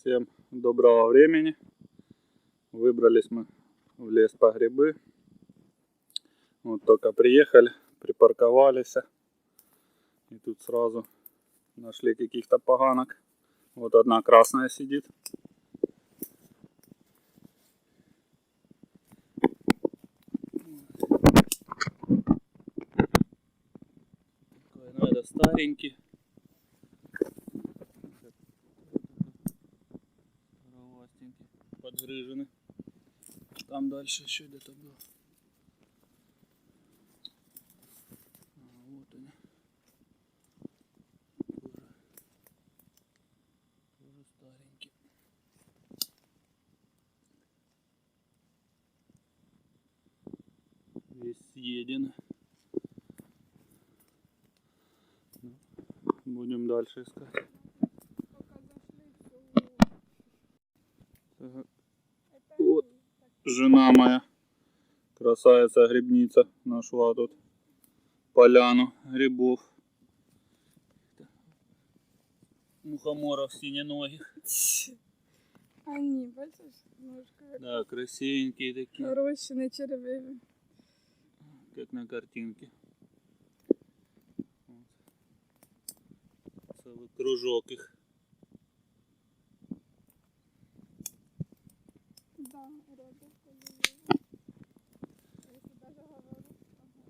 Всем доброго времени. Выбрались мы в лес по грибы. Вот только приехали, припарковались. И тут сразу нашли каких-то поганок. Вот одна красная сидит. Ну, это старенький. Подгрыжены. Там дальше еще где-то было. Вот они. Тоже старенькие. Весь съеден. Будем дальше искать. Вот жена моя, красавица-грибница, нашла тут поляну грибов. Мухоморов синеногих. Они, бачишь, немножко. Да, красивенькие такие. Нарощенные червями. Как на картинке. Вот. Целый кружок их. Да, рада, что если даже говорю,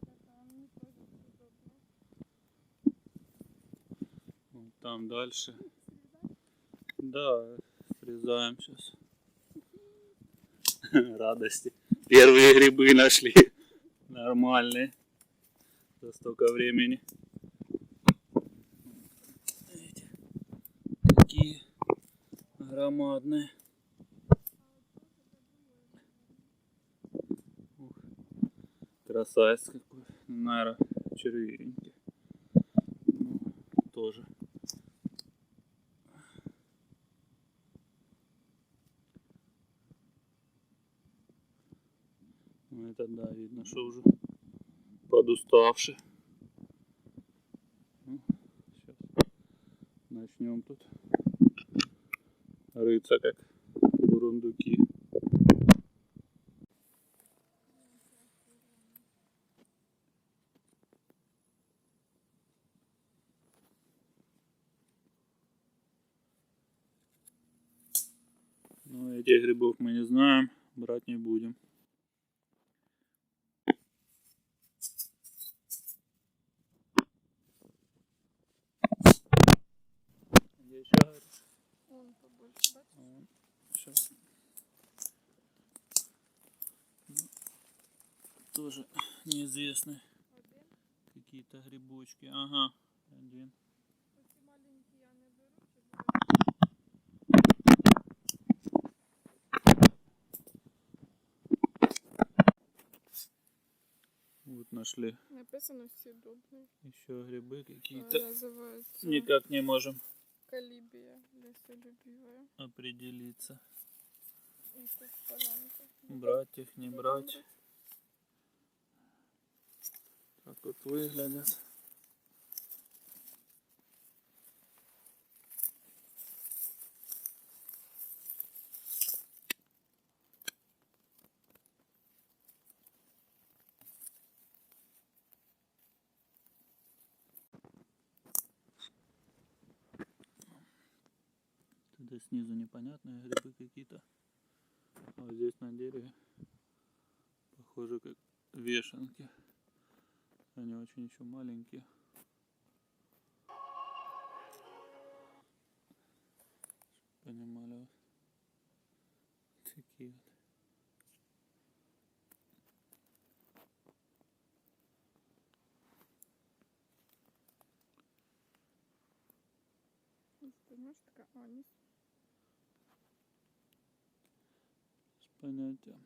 это они тоже удобно. Вот там дальше. Да, срезаем сейчас. Радости. Первые грибы нашли. Нормальные. За столько времени. Видите, какие громадные. Красавец какой. Наверное, червивенький. Ну, тоже. Ну, это да, видно, что уже подуставший. Ну, сейчас начнем тут рыться как бурундуки. Но этих грибов мы не знаем, брать не будем. Где еще говоришь? Он побольше, бачишь? Сейчас. Ну, тоже неизвестные какие-то грибочки. Ага, один. Такие маленькие я не беру, Вот нашли. написано съедобные. Еще грибы какие-то. Называется Никак не можем колибия, лесолюбивая. определиться. И тут полянка. Брать их, не брать. Так вот выглядят. Тогда снизу непонятные грибы какие-то. А вот здесь на дереве похоже как вешенки. Они очень еще маленькие. Понимали вот. Такие вот. Понимаешь, такая, они С понятием.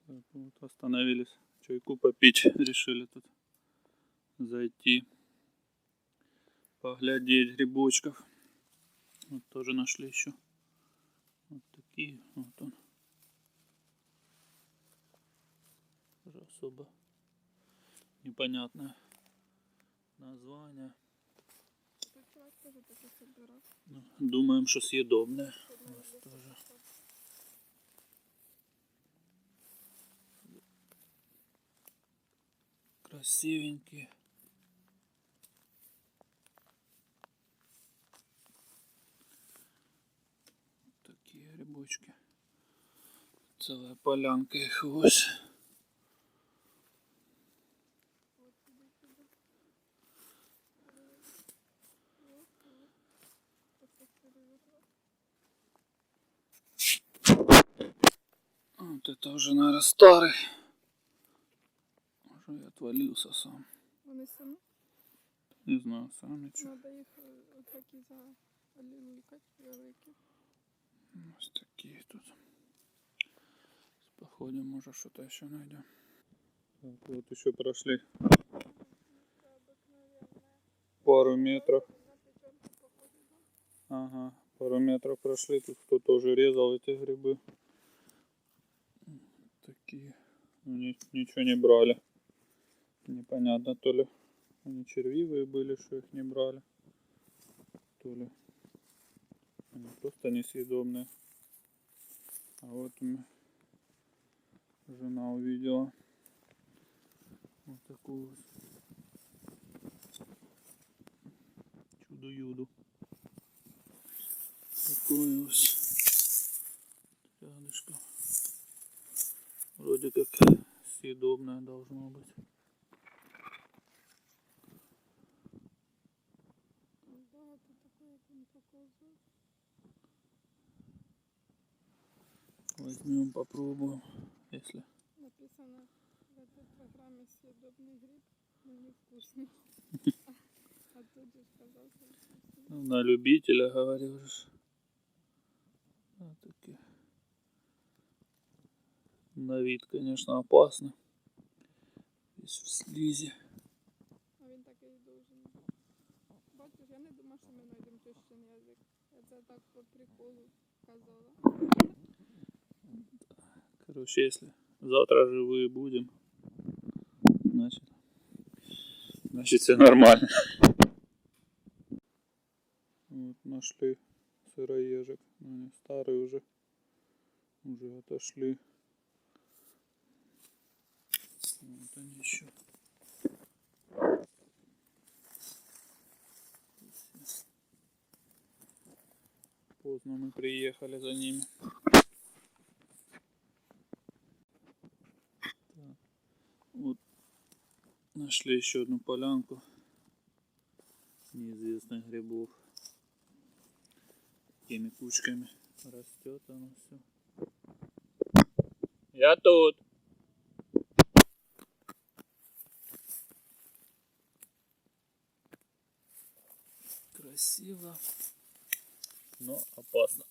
Так, вот остановились. Чайку попить решили тут зайти. Поглядеть грибочков. Вот тоже нашли еще. Вот такие. Вот он. Тоже особо непонятная названня. Тут чувак теж таке собирав. Ну, думаємо, що съедобне. Щоб на Ось лісу теж. пішов. Красивенькі. Такі грибочки. Ціла полянка їх ось. От сюди, сюди. Вот это уже, наверное, старый. Уже я отвалился сам. Вони самі. Не знаю, сам ничего. Треба їх отакі залюлькати великі. Ось такі тут. Походим, может, что-то еще найдем. Так, вот еще прошли пару метров. Ага, пару метров прошли. Тут кто-то уже резал эти грибы. Такие. Ну, ничего не брали. Непонятно, то ли они червивые были, что их не брали, то ли они просто несъедобные. А вот у меня жена увидела вот такую вот чудо-юду. Такую вот рядышком. Вроде как съедобное должно быть. Да, тут таке, як він показує. Возьмем, попробуем, если... Написано в этой программе съедобный гриб, но невкусный. А тут же сказал, что вкусный. Ну, на любителя, говоришь. Вот такие. На вид, конечно, опасно. Весь в слизи. А він такий должен. Бачиш, я не думав, що ми знайдемо тещин язик. Я це так по приколу казала. Короче, если завтра живые будем, значит все нормально. Вот нашли сыроежек, но они старые уже отошли. Вот они еще. Поздно мы приехали за ними. Так. Вот нашли еще одну полянку неизвестных грибов. Такими кучками растет оно все. Я тут. Красиво, но опасно.